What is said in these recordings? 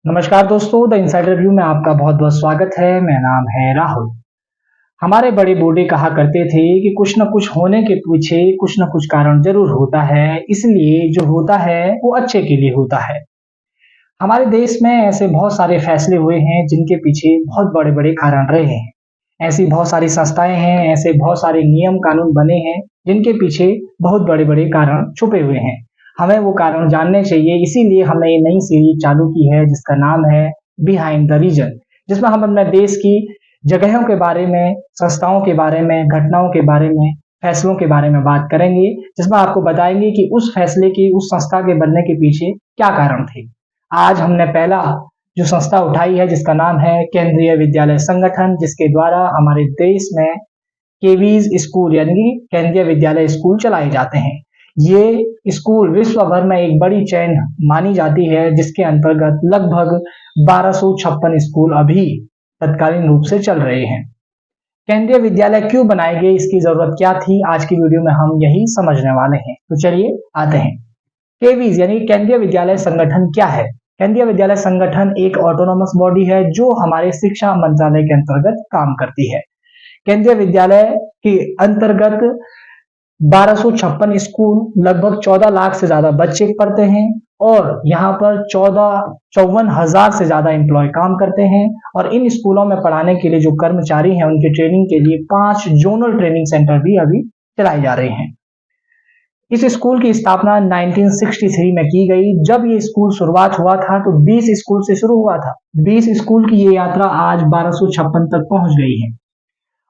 नमस्कार दोस्तों, the insider view में आपका बहुत बहुत स्वागत है। मेरा नाम है राहुल। हमारे बड़े बूढ़े कहा करते थे कि कुछ न कुछ होने के पीछे कुछ न कुछ कारण जरूर होता है, इसलिए जो होता है वो अच्छे के लिए होता है। हमारे देश में ऐसे बहुत सारे फैसले हुए हैं जिनके पीछे बहुत बड़े बड़े कारण रहे हैं। ऐसी बहुत सारी संस्थाएं हैं, ऐसे बहुत सारे नियम कानून बने हैं जिनके पीछे बहुत बड़े बड़े कारण छुपे हुए हैं। हमें वो कारण जानने चाहिए, इसीलिए हमने ये नई सीरीज चालू की है जिसका नाम है बिहाइंड द रीजन, जिसमें हम अपने देश की जगहों के बारे में, संस्थाओं के बारे में, घटनाओं के बारे में, फैसलों के बारे में बात करेंगे, जिसमें आपको बताएंगे कि उस फैसले की, उस संस्था के बनने के पीछे क्या कारण थे। आज हमने पहला जो संस्था उठाई है जिसका नाम है केंद्रीय विद्यालय संगठन, जिसके द्वारा हमारे देश में केवीज स्कूल यानी कि केंद्रीय विद्यालय स्कूल चलाए जाते हैं। ये स्कूल विश्व भर में एक बड़ी चेन मानी जाती है, जिसके अंतर्गत लगभग 1256 स्कूल अभी तत्कालीन रूप से चल रहे हैं। केंद्रीय विद्यालय क्यों बनाए गए, इसकी जरूरत क्या थी, आज की वीडियो में हम यही समझने वाले हैं। तो चलिए आते हैं। केवीज यानी केंद्रीय विद्यालय संगठन क्या है। केंद्रीय विद्यालय संगठन एक ऑटोनोमस बॉडी है जो हमारे शिक्षा मंत्रालय के अंतर्गत काम करती है। केंद्रीय विद्यालय के अंतर्गत 1256 स्कूल, लगभग 14 लाख से ज्यादा बच्चे पढ़ते हैं और यहाँ पर 54,000 से ज्यादा एम्प्लॉय काम करते हैं। और इन स्कूलों में पढ़ाने के लिए जो कर्मचारी हैं उनके ट्रेनिंग के लिए 5 जोनल ट्रेनिंग सेंटर भी अभी चलाए जा रहे हैं। इस स्कूल की स्थापना 1963 में की गई। जब ये स्कूल शुरुआत हुआ था तो 20 स्कूल से शुरू हुआ था। 20 स्कूल की ये यात्रा आज 1256 तक पहुंच गई है।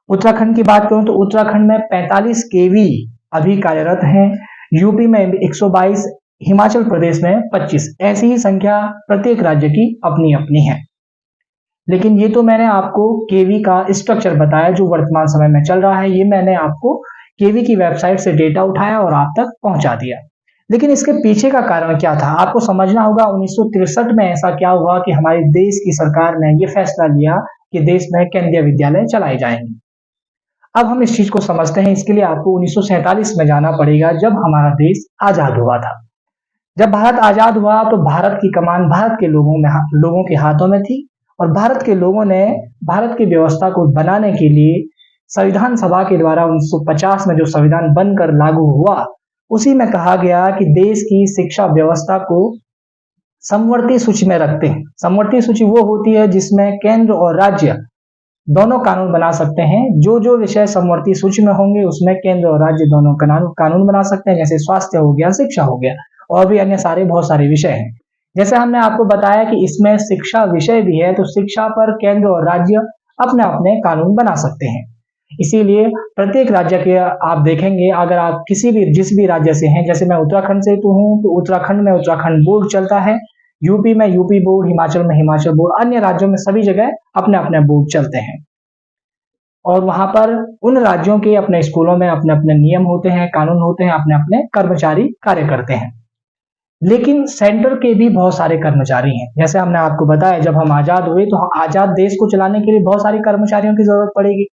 उत्तराखंड की बात करूं तो उत्तराखंड में 45 केवी अभी कार्यरत हैं, यूपी में 122, हिमाचल प्रदेश में 25। ऐसी ही संख्या प्रत्येक राज्य की अपनी अपनी है। लेकिन ये तो मैंने आपको केवी का स्ट्रक्चर बताया जो वर्तमान समय में चल रहा है। ये मैंने आपको केवी की वेबसाइट से डेटा उठाया और आप तक पहुंचा दिया। लेकिन इसके पीछे का कारण क्या था आपको समझना होगा। 1963 में ऐसा क्या हुआ कि हमारे देश की सरकार ने यह फैसला लिया कि देश में केंद्रीय विद्यालय चलाए जाएंगे। अब हम इस चीज को समझते हैं। इसके लिए आपको 1947 में जाना पड़ेगा, जब हमारा देश आजाद हुआ था। जब भारत आजाद हुआ तो भारत की कमान भारत के लोगों के हाथों में थी और भारत के लोगों ने भारत की व्यवस्था को बनाने के लिए संविधान सभा के द्वारा 1950 में जो संविधान बनकर लागू हुआ, उसी में कहा गया कि देश की शिक्षा व्यवस्था को समवर्ती सूची में रखते हैं। समवर्ती सूची वो होती है जिसमें केंद्र और राज्य दोनों कानून बना सकते हैं। जो जो विषय समवर्ती सूची में होंगे उसमें केंद्र और राज्य दोनों कानून बना सकते हैं, जैसे स्वास्थ्य हो गया, शिक्षा हो गया और भी अन्य बहुत सारे विषय हैं। जैसे हमने आपको बताया कि इसमें शिक्षा विषय भी है, तो शिक्षा पर केंद्र और राज्य अपने अपने कानून बना सकते हैं। इसीलिए प्रत्येक राज्य के आप देखेंगे, अगर आप जिस भी राज्य से हैं, जैसे मैं उत्तराखंड से तो हूँ, तो उत्तराखंड में उत्तराखंड बोर्ड चलता है, यूपी में यूपी बोर्ड, हिमाचल में हिमाचल बोर्ड, अन्य राज्यों में सभी जगह अपने अपने बोर्ड चलते हैं। और वहां पर उन राज्यों के अपने स्कूलों में अपने अपने नियम होते हैं, कानून होते हैं, अपने अपने कर्मचारी कार्य करते हैं। लेकिन सेंटर के भी बहुत सारे कर्मचारी हैं। जैसे हमने आपको बताया, जब हम आजाद हुए तो आजाद देश को चलाने के लिए बहुत सारे कर्मचारियों की जरूरत पड़ेगी।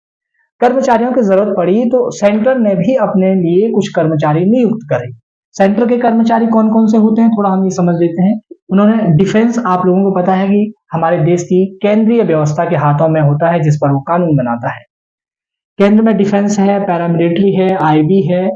कर्मचारियों की जरूरत पड़ी तो सेंटर ने भी अपने लिए कुछ कर्मचारी नियुक्त करे। सेंटर के कर्मचारी कौन कौन से होते हैं, थोड़ा हम ये समझ लेते हैं। उन्होंने डिफेंस, आप लोगों को पता है कि हमारे देश की केंद्रीय व्यवस्था के हाथों में होता है, जिस पर वो कानून बनाता है। केंद्र में डिफेंस है, पैरामिलिट्री है, आईबी है,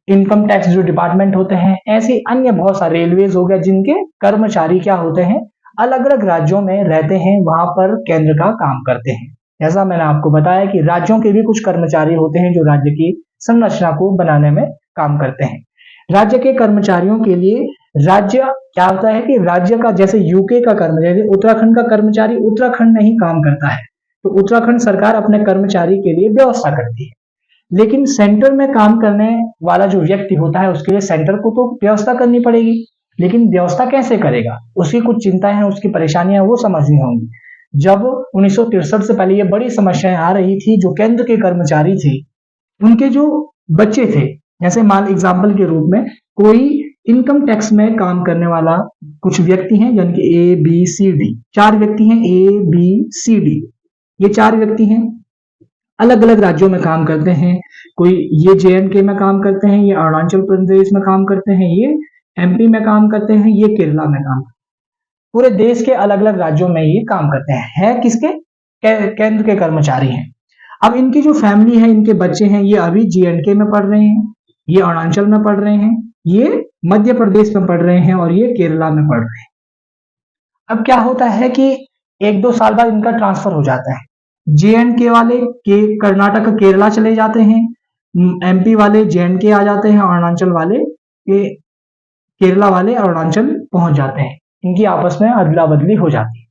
इनकम टैक्स जो डिपार्टमेंट होते हैं, ऐसे अन्य बहुत सारे, रेलवेज हो गया, जिनके कर्मचारी क्या होते हैं, अलग अलग राज्यों में रहते हैं, वहां पर केंद्र का काम करते हैं। जैसा मैंने आपको बताया कि राज्यों के भी कुछ कर्मचारी होते हैं जो राज्य की संरचना को बनाने में काम करते हैं। राज्य के कर्मचारियों के लिए राज्य क्या होता है कि राज्य का, जैसे यूके का कर्मचारी, उत्तराखंड का कर्मचारी उत्तराखंड में ही काम करता है, तो उत्तराखंड सरकार अपने कर्मचारी के लिए व्यवस्था करती है। लेकिन सेंटर में काम करने वाला जो व्यक्ति होता है उसके लिए सेंटर को तो व्यवस्था करनी पड़ेगी, लेकिन व्यवस्था कैसे करेगा, उसकी कुछ चिंताएं हैं, उसकी परेशानियां वो समझनी होंगी। जब 1963 से पहले ये बड़ी समस्याएं आ रही थी, जो केंद्र के कर्मचारी थे उनके जो बच्चे थे, जैसे मान एग्जाम्पल के रूप में कोई इनकम टैक्स में काम करने वाला कुछ व्यक्ति हैं, यानी कि ए बी सी डी, 4 व्यक्ति हैं, ए बी सी डी, ये 4 व्यक्ति हैं, अलग अलग राज्यों में काम करते हैं। कोई ये JNK में काम करते हैं, ये अरुणाचल प्रदेश में काम करते हैं, ये MP में काम करते हैं, ये केरला में काम करते हैं। पूरे देश के अलग अलग राज्यों में ये काम करते हैं किसके केंद्र के कर्मचारी हैं। अब इनकी जो फैमिली है, इनके बच्चे हैं, ये अभी J&K में पढ़ रहे हैं, ये अरुणाचल में पढ़ रहे हैं, ये मध्य प्रदेश में पढ़ रहे हैं और ये केरला में पढ़ रहे हैं। अब क्या होता है कि 1-2 साल बाद इनका ट्रांसफर हो जाता है। J&K वाले के कर्नाटक केरला चले जाते हैं, MP वाले J&K आ जाते हैं, अरुणाचल वाले केरला वाले अरुणाचल पहुंच जाते हैं। इनकी आपस में अदला बदली हो जाती है।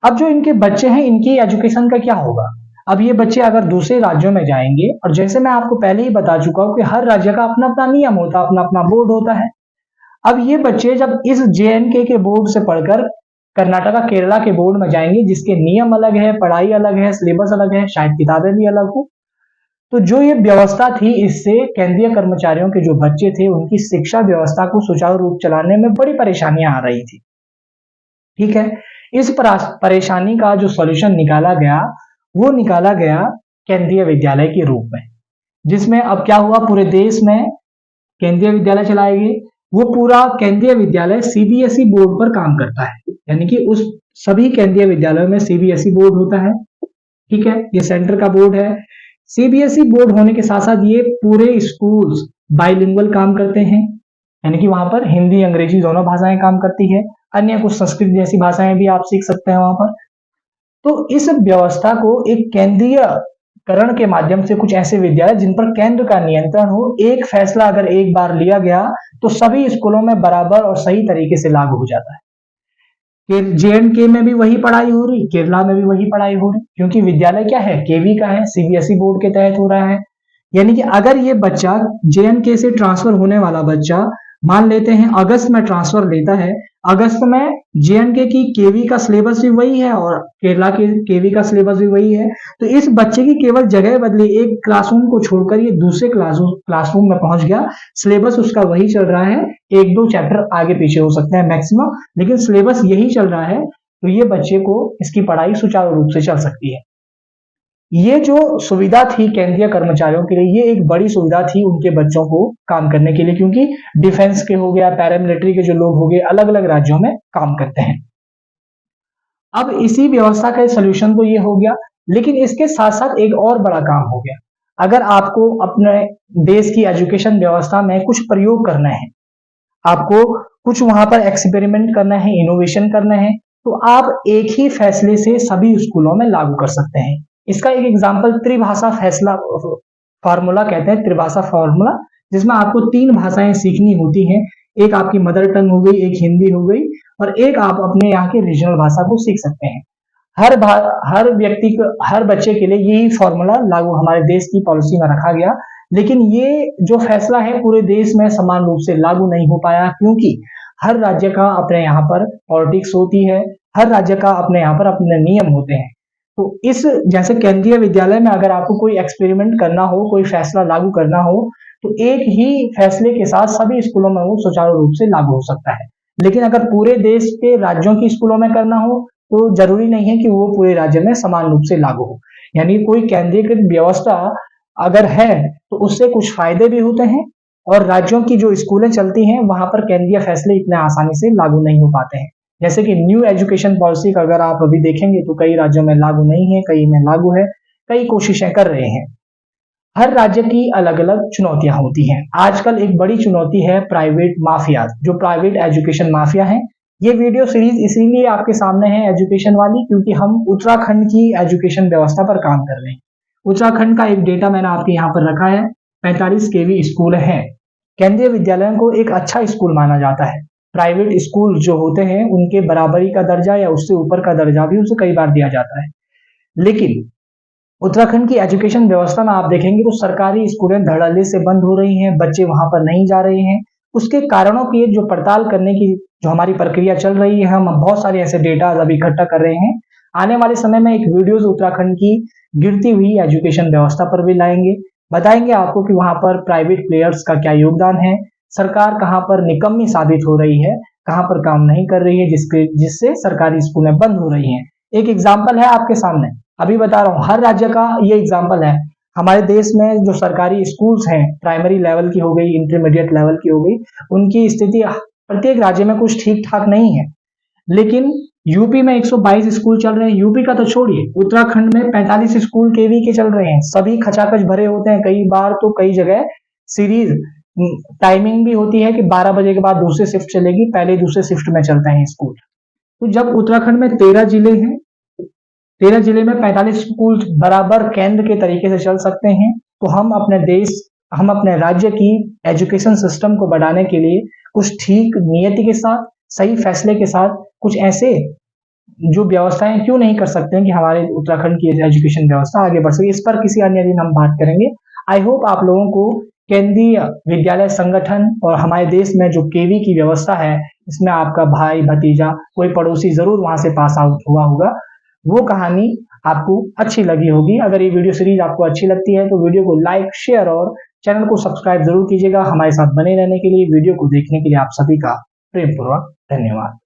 अब जो इनके बच्चे हैं, इनकी एजुकेशन का क्या होगा। अब ये बच्चे अगर दूसरे राज्यों में जाएंगे, और जैसे मैं आपको पहले ही बता चुका हूं कि हर राज्य का अपना अपना नियम होता है, अपना अपना बोर्ड होता है। अब ये बच्चे जब इस J&K के बोर्ड से पढ़कर कर्नाटका केरला के बोर्ड में जाएंगे, जिसके नियम अलग है, पढ़ाई अलग है, सिलेबस अलग है, शायद किताबें भी अलग हो, तो जो ये व्यवस्था थी, इससे केंद्रीय कर्मचारियों के जो बच्चे थे, उनकी शिक्षा व्यवस्था को सुचारू रूप चलाने में बड़ी परेशानियां आ रही थी। ठीक है, इस परेशानी का जो सॉल्यूशन निकाला गया, वो निकाला गया केंद्रीय विद्यालय के रूप में, जिसमें अब क्या हुआ, पूरे देश में केंद्रीय विद्यालय चलाए गए। वो पूरा केंद्रीय विद्यालय CBSE बोर्ड पर काम करता है, यानी कि उस सभी केंद्रीय विद्यालयों में CBSE बोर्ड होता है। ठीक है, ये सेंटर का बोर्ड है। CBSE बोर्ड होने के साथ साथ ये पूरे स्कूल्स बाइलिंगुअल काम करते हैं, यानी कि वहां पर हिंदी अंग्रेजी दोनों भाषाएं काम करती है, अन्य कुछ संस्कृत जैसी भाषाएं भी आप सीख सकते हैं वहां पर। तो इस व्यवस्था को एक केंद्रीयकरण के माध्यम से कुछ ऐसे विद्यालय जिन पर केंद्र का नियंत्रण हो, एक फैसला अगर एक बार लिया गया तो सभी स्कूलों में बराबर और सही तरीके से लागू हो जाता है। J&K में भी वही पढ़ाई हो रही, केरला में भी वही पढ़ाई हो रही, क्योंकि विद्यालय क्या है, KV का है, CBSE बोर्ड के तहत हो रहा है। यानी कि अगर ये बच्चा J&K से ट्रांसफर होने वाला बच्चा, मान लेते हैं अगस्त में ट्रांसफर लेता है, अगस्त में J&K की KV का सिलेबस भी वही है और केरला के KV का सिलेबस भी वही है, तो इस बच्चे की केवल जगह बदली, एक क्लासरूम को छोड़कर ये दूसरे क्लासरूम में पहुंच गया, सिलेबस उसका वही चल रहा है, 1-2 चैप्टर आगे पीछे हो सकते हैं मैक्सिमम, लेकिन सिलेबस यही चल रहा है, तो ये बच्चे को इसकी पढ़ाई सुचारू रूप से चल सकती है। ये जो सुविधा थी केंद्रीय कर्मचारियों के लिए, ये एक बड़ी सुविधा थी उनके बच्चों को काम करने के लिए, क्योंकि डिफेंस के हो गया, पैरामिलिट्री के जो लोग हो गए, अलग अलग राज्यों में काम करते हैं। अब इसी व्यवस्था का सोल्यूशन तो ये हो गया, लेकिन इसके साथ साथ एक और बड़ा काम हो गया। अगर आपको अपने देश की एजुकेशन व्यवस्था में कुछ प्रयोग करना है, आपको कुछ वहां पर एक्सपेरिमेंट करना है, इनोवेशन करना है, तो आप एक ही फैसले से सभी स्कूलों में लागू कर सकते हैं। इसका एक एग्जाम्पल त्रिभाषा फैसला फॉर्मूला कहते हैं, त्रिभाषा फॉर्मूला, जिसमें आपको 3 भाषाएं सीखनी होती हैं। एक आपकी मदर टंग हो गई, एक हिंदी हो गई, और एक आप अपने यहाँ की रीजनल भाषा को सीख सकते हैं। हर व्यक्ति को, हर बच्चे के लिए यही फॉर्मूला लागू हमारे देश की पॉलिसी में रखा गया, लेकिन ये जो फैसला है पूरे देश में समान रूप से लागू नहीं हो पाया, क्योंकि हर राज्य का अपने यहाँ पर पॉलिटिक्स होती है, हर राज्य का अपने यहाँ पर अपने नियम होते हैं। तो इस जैसे केंद्रीय विद्यालय में अगर आपको कोई एक्सपेरिमेंट करना हो, कोई फैसला लागू करना हो, तो एक ही फैसले के साथ सभी स्कूलों में वो सुचारू रूप से लागू हो सकता है। लेकिन अगर पूरे देश के राज्यों की स्कूलों में करना हो, तो जरूरी नहीं है कि वो पूरे राज्य में समान रूप से लागू हो। यानी कोई केंद्रीकृत व्यवस्था अगर है तो उससे कुछ फायदे भी होते हैं, और राज्यों की जो स्कूलें चलती हैं वहां पर केंद्रीय फैसले इतने आसानी से लागू नहीं हो पाते हैं। जैसे कि न्यू एजुकेशन पॉलिसी का अगर आप अभी देखेंगे तो कई राज्यों में लागू नहीं है, कई में लागू है, कई कोशिशें कर रहे हैं। हर राज्य की अलग अलग चुनौतियां होती हैं। आजकल एक बड़ी चुनौती है प्राइवेट माफिया, जो प्राइवेट एजुकेशन माफिया है। ये वीडियो सीरीज इसीलिए आपके सामने है एजुकेशन वाली, क्योंकि हम उत्तराखंड की एजुकेशन व्यवस्था पर काम कर रहे हैं। उत्तराखंड का एक डेटा मैंने आपके यहाँ पर रखा है, 45 KV स्कूल हैं। केंद्रीय विद्यालयों को एक अच्छा स्कूल माना जाता है। प्राइवेट स्कूल जो होते हैं उनके बराबरी का दर्जा या उससे ऊपर का दर्जा भी उसे कई बार दिया जाता है। लेकिन उत्तराखंड की एजुकेशन व्यवस्था में आप देखेंगे तो सरकारी स्कूलें धड़ल्ले से बंद हो रही हैं, बच्चे वहां पर नहीं जा रहे हैं। उसके कारणों की जो पड़ताल करने की जो हमारी प्रक्रिया चल रही है, हम बहुत सारे ऐसे डेटा अभी इकट्ठा कर रहे हैं। आने वाले समय में एक वीडियोस उत्तराखंड की गिरती हुई एजुकेशन व्यवस्था पर भी लाएंगे, बताएंगे आपको कि वहां पर प्राइवेट प्लेयर्स का क्या योगदान है, सरकार कहां पर निकम्मी साबित हो रही है, कहां पर काम नहीं कर रही है, जिससे सरकारी स्कूलें बंद हो रही हैं। एक एग्जाम्पल है आपके सामने, अभी बता रहा हूँ, हर राज्य का ये एग्जाम्पल है। हमारे देश में जो सरकारी स्कूल्स हैं, प्राइमरी लेवल की हो गई, इंटरमीडिएट लेवल की हो गई, उनकी स्थिति प्रत्येक राज्य में कुछ ठीक ठाक नहीं है। लेकिन यूपी में 122 स्कूल चल रहे हैं। यूपी का तो छोड़िए, उत्तराखंड में 45 स्कूल केवी के चल रहे हैं। सभी खचाखच भरे होते हैं। कई बार तो कई जगह सीरीज टाइमिंग भी होती है कि 12 बजे के बाद दूसरी शिफ्ट चलेगी, पहले दूसरे शिफ्ट में चलते हैं स्कूल। तो जब उत्तराखंड में 13 जिले हैं, 13 जिले में 45 स्कूल बराबर केंद्र के तरीके से चल सकते हैं, तो हम अपने राज्य की एजुकेशन सिस्टम को बढ़ाने के लिए कुछ ठीक नियति के साथ, सही फैसले के साथ कुछ ऐसे जो व्यवस्थाएं क्यों नहीं कर सकते हैं कि हमारे उत्तराखंड की एजुकेशन व्यवस्था आगे बढ़ सके। इस पर किसी अन्य दिन हम बात करेंगे। आई होप आप लोगों को केंद्रीय विद्यालय संगठन और हमारे देश में जो केवी की व्यवस्था है, इसमें आपका भाई भतीजा कोई पड़ोसी जरूर वहां से पास आउट हुआ होगा, वो कहानी आपको अच्छी लगी होगी। अगर ये वीडियो सीरीज आपको अच्छी लगती है तो वीडियो को लाइक, शेयर और चैनल को सब्सक्राइब जरूर कीजिएगा। हमारे साथ बने रहने के लिए, वीडियो को देखने के लिए आप सभी का प्रेम पूर्वक धन्यवाद।